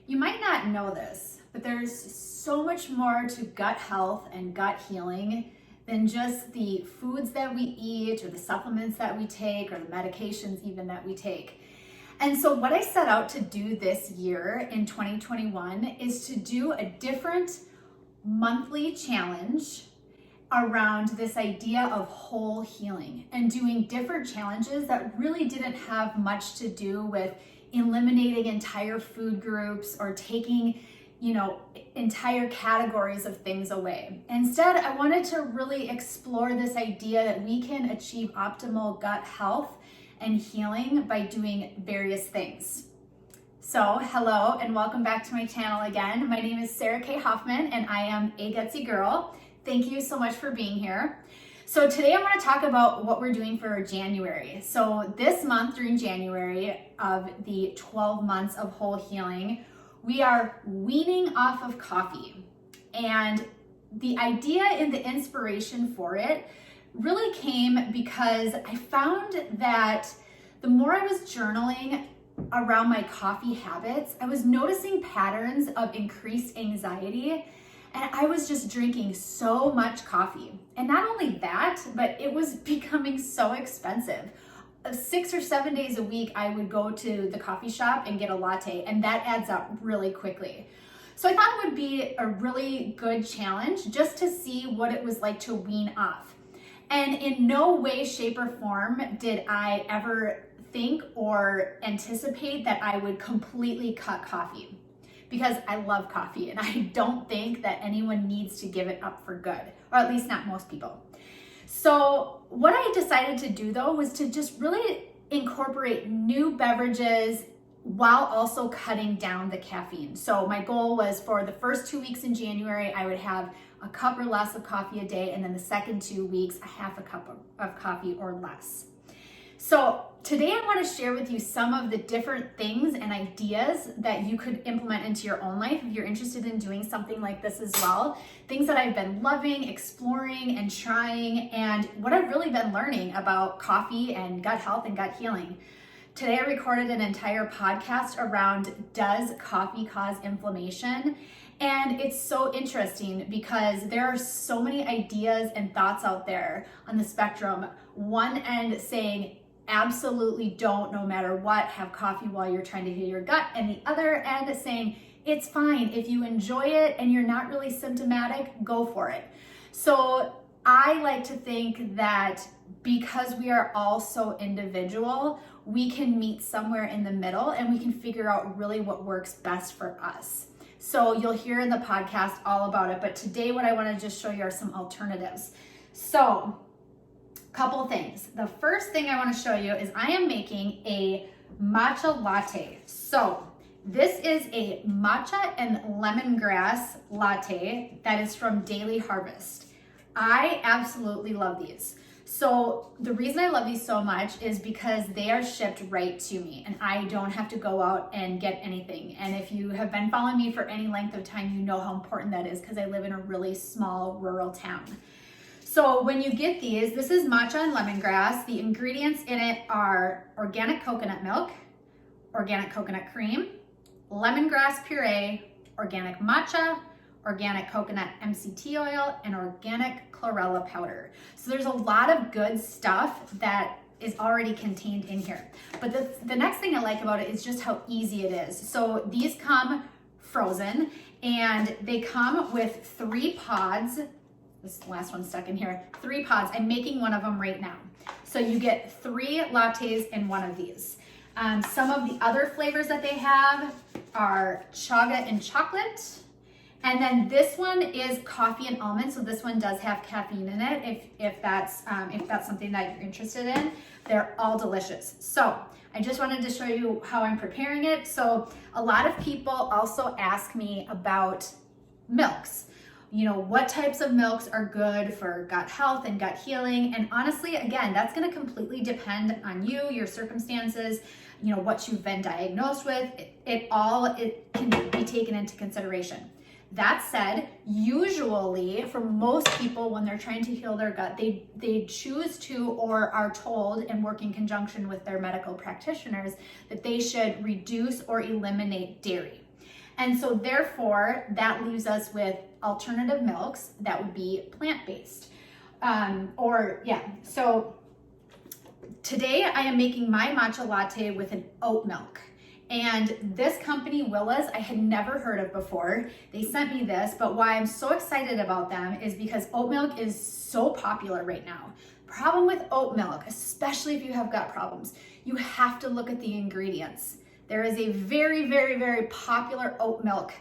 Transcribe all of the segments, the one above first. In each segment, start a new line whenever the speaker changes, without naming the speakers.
You might not know this, but there's so much more to gut health and gut healing than just the foods that we eat or the supplements that we take or the medications even that we take. And so what I set out to do this year in 2021 is to do a different monthly challenge around this idea of whole healing and doing different challenges that really didn't have much to do with eliminating entire food groups or taking, entire categories of things away. Instead, I wanted to really explore this idea that we can achieve optimal gut health and healing by doing various things. So hello and welcome back to my channel again. My name is Sarah K. Hoffman and I am a Gutsy Girl. Thank you so much for being here. So today I want to talk about what we're doing for January. So this month during January of the 12 months of whole healing, we are weaning off of coffee. And the idea and the inspiration for it really came because I found that the more I was journaling around my coffee habits, I was noticing patterns of increased anxiety. And I was just drinking so much coffee. And not only that, but it was becoming so expensive. 6 or 7 days a week, I would go to the coffee shop and get a latte, and that adds up really quickly. So I thought it would be a really good challenge just to see what it was like to wean off. And in no way, shape, or form did I ever think or anticipate that I would completely cut coffee, because I love coffee and I don't think that anyone needs to give it up for good, or at least not most people. So what I decided to do though was to just really incorporate new beverages while also cutting down the caffeine. So my goal was for the first 2 weeks in January, I would have a cup or less of coffee a day, and then the second 2 weeks, a half a cup of coffee or less. So today I want to share with you some of the different things and ideas that you could implement into your own life if you're interested in doing something like this as well. Things that I've been loving, exploring, and trying, and what I've really been learning about coffee and gut health and gut healing. Today I recorded an entire podcast around, does coffee cause inflammation? And it's so interesting because there are so many ideas and thoughts out there on the spectrum. One end saying, absolutely don't, no matter what, have coffee while you're trying to heal your gut. And the other end saying, it's fine. If you enjoy it and you're not really symptomatic, go for it. So I like to think that because we are all so individual, we can meet somewhere in the middle and we can figure out really what works best for us. So you'll hear in the podcast all about it, but today what I want to just show you are some alternatives. So couple things. The first thing I want to show you is I am making a matcha latte. So this is a matcha and lemongrass latte that is from Daily Harvest. I absolutely love these. So the reason I love these so much is because they are shipped right to me and I don't have to go out and get anything. And if you have been following me for any length of time, you know how important that is because I live in a really small rural town. So when you get these, this is matcha and lemongrass. The ingredients in it are organic coconut milk, organic coconut cream, lemongrass puree, organic matcha, organic coconut MCT oil, and organic chlorella powder. So there's a lot of good stuff that is already contained in here. But the next thing I like about it is just how easy it is. So these come frozen and they come with 3 pods. This last one's stuck in here. 3 pods. I'm making one of them right now. So you get 3 lattes in one of these. Some of the other flavors that they have are chaga and chocolate. And then this one is coffee and almond. So this one does have caffeine in it if that's something that you're interested in. They're all delicious. So I just wanted to show you how I'm preparing it. So a lot of people also ask me about milks. What types of milks are good for gut health and gut healing. And honestly, again, that's going to completely depend on you, your circumstances, what you've been diagnosed with. It can be taken into consideration. That said, usually for most people, when they're trying to heal their gut, they choose to or are told and work in conjunction with their medical practitioners that they should reduce or eliminate dairy. And so therefore that leaves us with alternative milks that would be plant-based. So today I am making my matcha latte with an oat milk. And this company, Willa's, I had never heard of before. They sent me this, but why I'm so excited about them is because oat milk is so popular right now. Problem with oat milk, especially if you have gut problems, you have to look at the ingredients. There is a very, very, very popular oat milk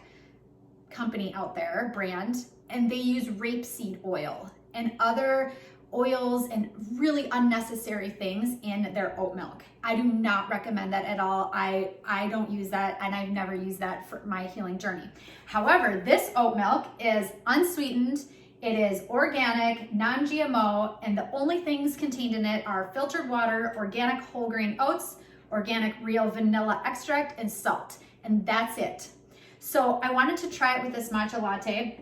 company out there, brand, and they use rapeseed oil and other oils and really unnecessary things in their oat milk. I do not recommend that at all. I don't use that, and I've never used that for my healing journey. However, this oat milk is unsweetened, it is organic, non-GMO, and the only things contained in it are filtered water, organic whole grain oats, organic real vanilla extract, and salt, and that's it. So I wanted to try it with this matcha latte.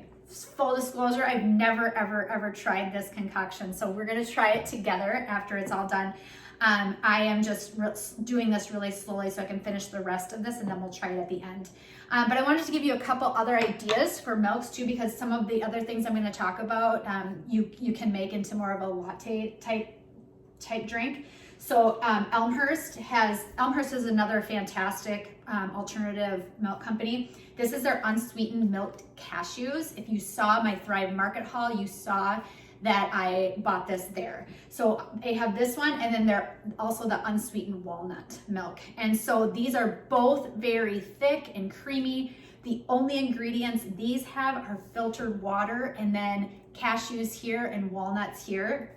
Full disclosure, I've never, ever tried this concoction. So we're gonna try it together after it's all done. I am just doing this really slowly so I can finish the rest of this, and then we'll try it at the end. But I wanted to give you a couple other ideas for milks too, because some of the other things I'm gonna talk about, you can make into more of a latte type drink. So Elmhurst is another fantastic alternative milk company. This is their unsweetened milk cashews. If you saw my Thrive Market haul, you saw that I bought this there. So they have this one, and then they're also the unsweetened walnut milk. And so these are both very thick and creamy. The only ingredients these have are filtered water and then cashews here and walnuts here.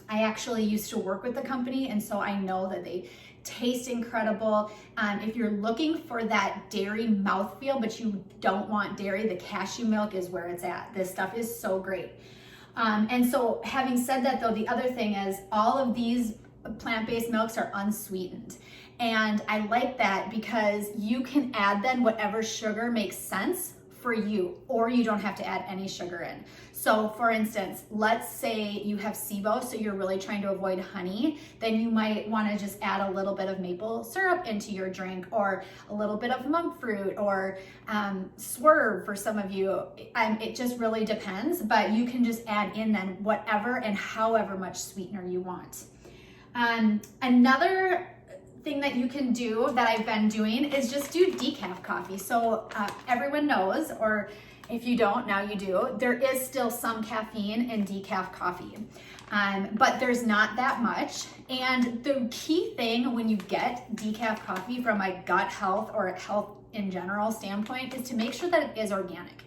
I actually used to work with the company, and so I know that they taste incredible. If you're looking for that dairy mouthfeel, but you don't want dairy, the cashew milk is where it's at. This stuff is so great. And so having said that though, the other thing is all of these plant-based milks are unsweetened. And I like that because you can add then whatever sugar makes sense for you, or you don't have to add any sugar in. So for instance, let's say you have SIBO, so you're really trying to avoid honey, then you might want to just add a little bit of maple syrup into your drink, or a little bit of monk fruit, or swerve for some of you. It just really depends, but you can just add in then whatever and however much sweetener you want. Another thing that you can do that I've been doing is just do decaf coffee. So everyone knows, or if you don't, now you do, there is still some caffeine in decaf coffee, but there's not that much. And the key thing when you get decaf coffee from a gut health or health in general standpoint is to make sure that it is organic.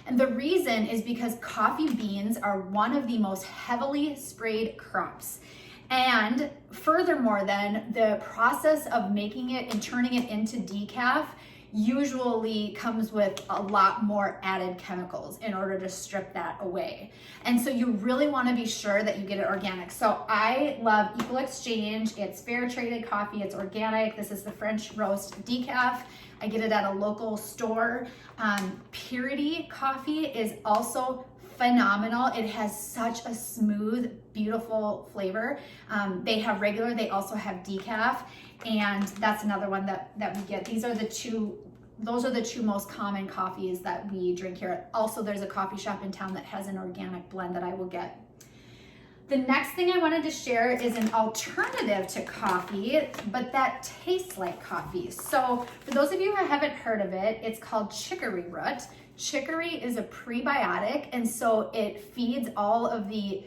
And the reason is because coffee beans are one of the most heavily sprayed crops. And furthermore, then the process of making it and turning it into decaf usually comes with a lot more added chemicals in order to strip that away. And so you really want to be sure that you get it organic. So I love Equal Exchange. It's fair traded coffee. It's organic. This is the French roast decaf. I get it at a local store. Purity coffee is also phenomenal. It has such a smooth, beautiful flavor. They have regular, they also have decaf, and that's another one that we get. Those are the two most common coffees that we drink here. Also, there's a coffee shop in town that has an organic blend that I will get. The next thing I wanted to share is an alternative to coffee, but that tastes like coffee. So for those of you who haven't heard of it, it's called chicory root. Chicory is a prebiotic, and so it feeds all of the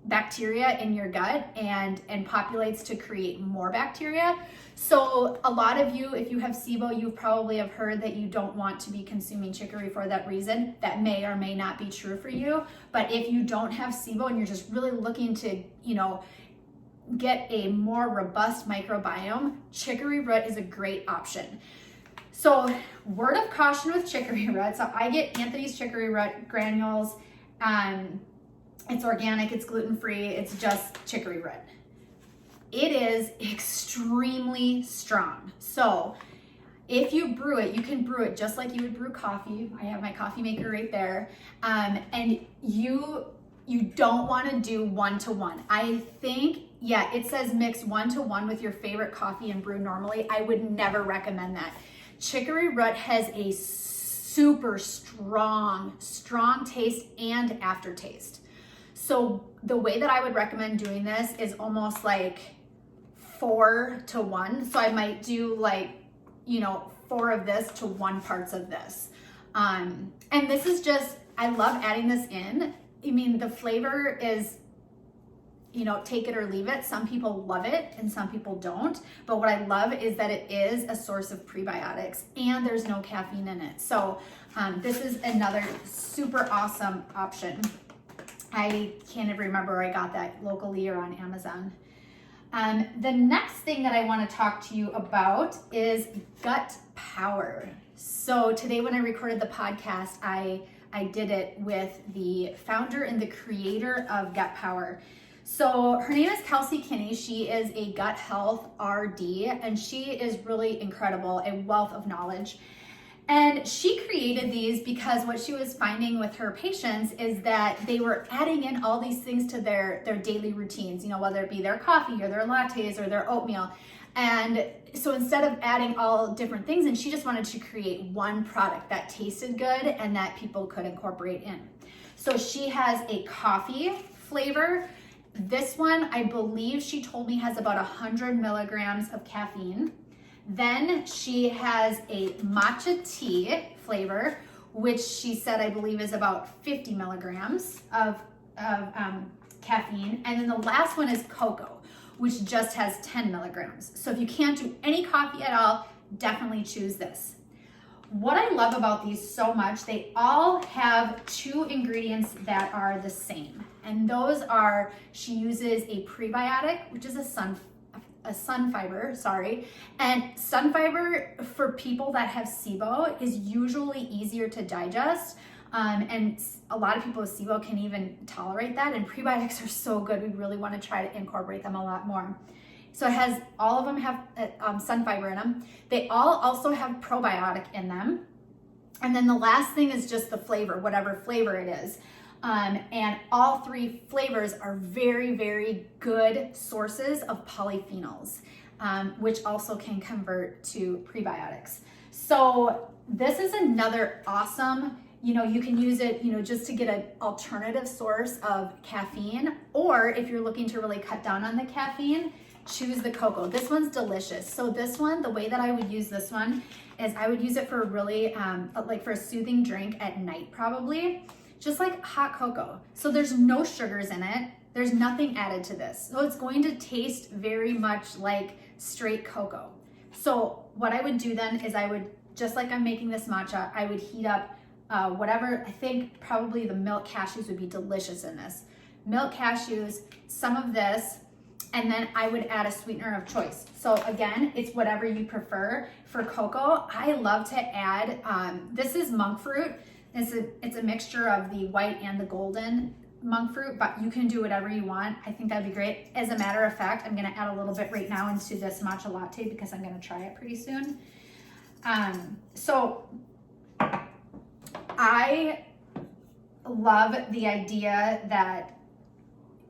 bacteria in your gut and populates to create more bacteria. So a lot of you, if you have SIBO, you probably have heard that you don't want to be consuming chicory for that reason. That may or may not be true for you. But if you don't have SIBO and you're just really looking to, get a more robust microbiome, chicory root is a great option. So word of caution with chicory root. So I get Anthony's chicory root granules. It's organic, it's gluten-free, it's just chicory root. It is extremely strong. So if you brew it, you can brew it just like you would brew coffee. I have my coffee maker right there. And you don't want to do 1-to-1. I think, it says mix 1-to-1 with your favorite coffee and brew normally. I would never recommend that. Chicory root has a super strong taste and aftertaste. So the way that I would recommend doing this is almost like 4 to 1. So I might do like, 4 of this to 1 parts of this. And this is just, I love adding this in. I mean, the flavor is, take it or leave it. Some people love it and some people don't. But what I love is that it is a source of prebiotics and there's no caffeine in it. So this is another super awesome option. I can't even remember where I got that, locally or on Amazon. The next thing that I want to talk to you about is gut power. So today when I recorded the podcast, I did it with the founder and the creator of Gut Power. So her name is Kelsey Kinney. She is a gut health RD, and she is really incredible, a wealth of knowledge. And she created these because what she was finding with her patients is that they were adding in all these things to their daily routines, whether it be their coffee or their lattes or their oatmeal. And so instead of adding all different things, and she just wanted to create one product that tasted good and that people could incorporate in. So she has a coffee flavor. This one, I believe she told me, has about 100 milligrams of caffeine. Then she has a matcha tea flavor, which she said, I believe, is about 50 milligrams of caffeine. And then the last one is cocoa, which just has 10 milligrams. So if you can't do any coffee at all, definitely choose this. What I love about these so much, they all have 2 ingredients that are the same. And those are, she uses a prebiotic, which is a sun fiber, and sun fiber for people that have SIBO is usually easier to digest. And a lot of people with SIBO can even tolerate that, and prebiotics are so good. We really want to try to incorporate them a lot more. So it has, all of them have sun fiber in them. They all also have probiotic in them. And then the last thing is just the flavor, whatever flavor it is. And all 3 flavors are very, very good sources of polyphenols, which also can convert to prebiotics. So this is another awesome, you can use it, just to get an alternative source of caffeine, or if you're looking to really cut down on the caffeine, choose the cocoa. This one's delicious. So this one, the way that I would use this one is I would use it for really, like for a soothing drink at night probably. Just like hot cocoa. So there's no sugars in it. There's nothing added to this. So it's going to taste very much like straight cocoa. So what I would do then is I would, just like I'm making this matcha, I would heat up whatever, I think probably the milk cashews would be delicious in this. Milk cashews, some of this, and then I would add a sweetener of choice. So again, it's whatever you prefer. For cocoa, I love to add, this is monk fruit. It's a mixture of the white and the golden monk fruit, but you can do whatever you want. I think that'd be great. As a matter of fact, I'm gonna add a little bit right now into this matcha latte because I'm gonna try it pretty soon. So I love the idea that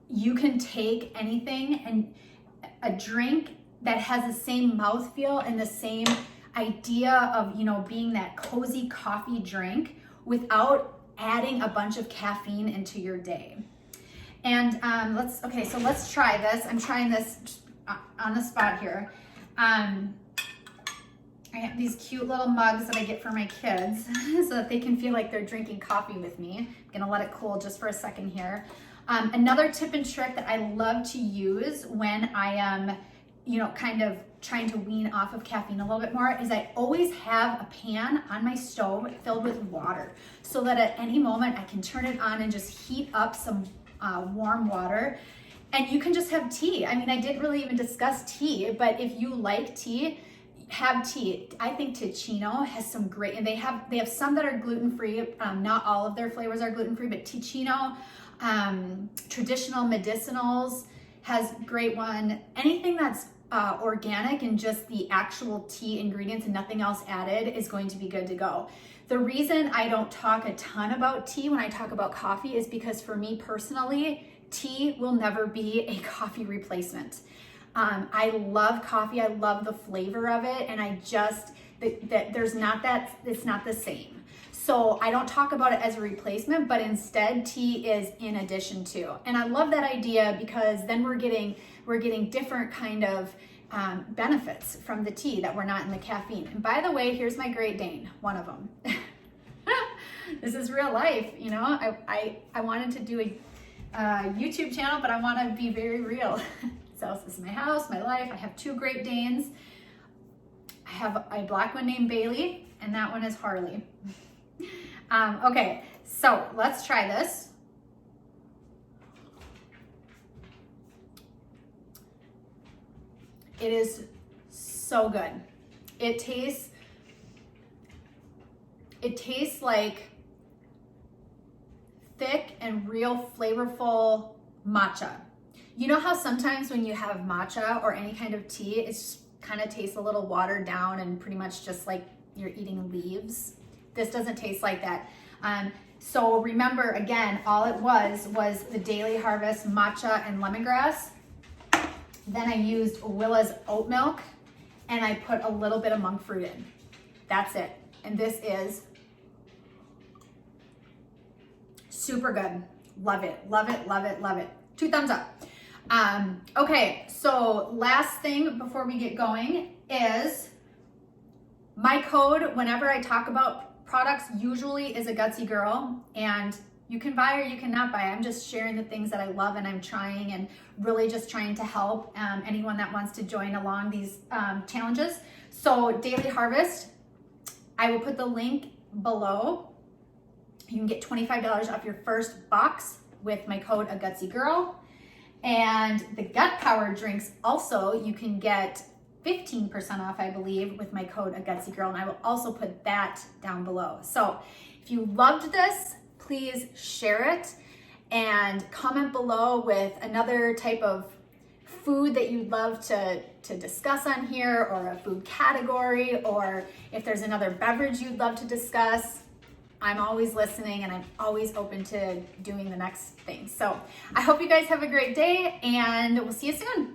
you can take anything and a drink that has the same mouthfeel and the same idea of, being that cozy coffee drink without adding a bunch of caffeine into your day. And so let's try this. I'm trying this on the spot here. I have these cute little mugs that I get for my kids so that they can feel like they're drinking coffee with me. I'm gonna let it cool just for a second here. Another tip and trick that I love to use when I am, kind of trying to wean off of caffeine a little bit more is I always have a pan on my stove filled with water so that at any moment I can turn it on and just heat up some warm water. And you can just have tea. I mean, I didn't really even discuss tea, but if you like tea, have tea. I think Ticino has some great, and they have some that are gluten-free. Not all of their flavors are gluten-free, but Ticino, traditional medicinals has great one. Anything that's organic and just the actual tea ingredients and nothing else added is going to be good to go. The reason I don't talk a ton about tea when I talk about coffee is because for me personally, tea will never be a coffee replacement. I love coffee. I love the flavor of it. And I just, that there's not that, it's not the same. So I don't talk about it as a replacement, but instead tea is in addition to. And I love that idea because then we're getting different kind of benefits from the tea that were not in the caffeine. And by the way, here's my Great Dane, one of them. This is real life, you know. I wanted to do a YouTube channel, but I want to be very real. So this is my house, my life. I have 2 Great Danes. I have a black one named Bailey, and that one is Harley. Okay, so let's try this. It is so good. It tastes like thick and real flavorful matcha. You know how sometimes when you have matcha or any kind of tea, it just kind of tastes a little watered down and pretty much just like you're eating leaves? This doesn't taste like that. So remember, again, all it was the Daily Harvest Matcha and Lemongrass. Then I used Willa's Oat Milk, and I put a little bit of monk fruit in. That's it. And this is super good. Love it, love it, love it, love it. 2 thumbs up. Okay, so last thing before we get going is my code whenever I talk about products usually is a Gutsy Girl, and you can buy or you cannot buy. I'm just sharing the things that I love, and I'm trying and really just trying to help anyone that wants to join along these challenges. So Daily Harvest, I will put the link below. You can get $25 off your first box with my code AGUTSYGIRL. And the gut power drinks also, you can get 15% off, I believe, with my code AGUTSYGIRL, and I will also put that down below. So if you loved this, please share it and comment below with another type of food that you'd love to discuss on here, or a food category, or if there's another beverage you'd love to discuss. I'm always listening, and I'm always open to doing the next thing. So I hope you guys have a great day, and we'll see you soon.